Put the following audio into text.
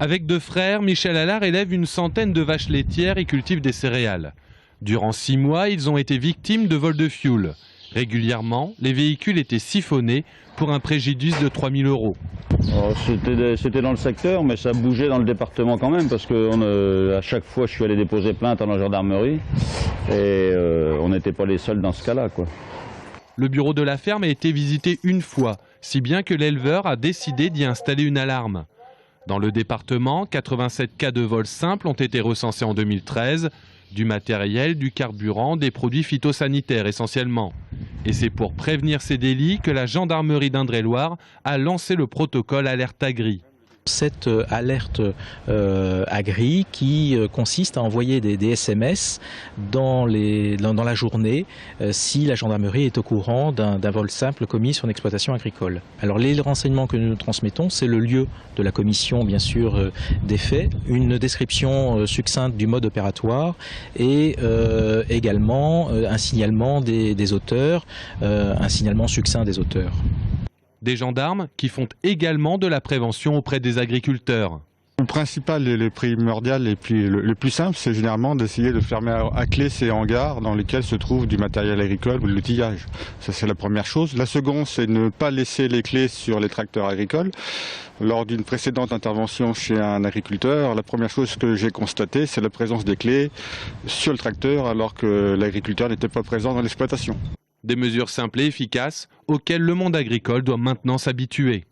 Avec deux frères, Michel Allard élève une centaine de vaches laitières et cultive des céréales. Durant 6 mois, ils ont été victimes de vols de fioul. Régulièrement, les véhicules étaient siphonnés pour un préjudice de 3 000 €. C'était dans le secteur, mais ça bougeait dans le département quand même, parce que à chaque fois, je suis allé déposer plainte à la gendarmerie et on n'était pas les seuls dans ce cas-là, quoi. Le bureau de la ferme a été visité une fois, si bien que l'éleveur a décidé d'y installer une alarme. Dans le département, 87 cas de vol simples ont été recensés en 2013, du matériel, du carburant, des produits phytosanitaires essentiellement. Et c'est pour prévenir ces délits que la gendarmerie d'Indre-et-Loire a lancé le protocole Alerte Agri. Cette alerte Agri qui consiste à envoyer des SMS dans la journée si la gendarmerie est au courant d'un vol simple commis sur une exploitation agricole. Alors les renseignements que nous transmettons, c'est le lieu de la commission bien sûr des faits, une description succincte du mode opératoire et également un signalement des auteurs, un signalement succinct des auteurs. Des gendarmes qui font également de la prévention auprès des agriculteurs. Le principal et le primordial et puis le plus simple, c'est généralement d'essayer de fermer à clé ces hangars dans lesquels se trouve du matériel agricole ou de l'outillage. Ça, c'est la première chose. La seconde, c'est ne pas laisser les clés sur les tracteurs agricoles. Lors d'une précédente intervention chez un agriculteur, la première chose que j'ai constatée, c'est la présence des clés sur le tracteur alors que l'agriculteur n'était pas présent dans l'exploitation. Des mesures simples et efficaces auxquelles le monde agricole doit maintenant s'habituer.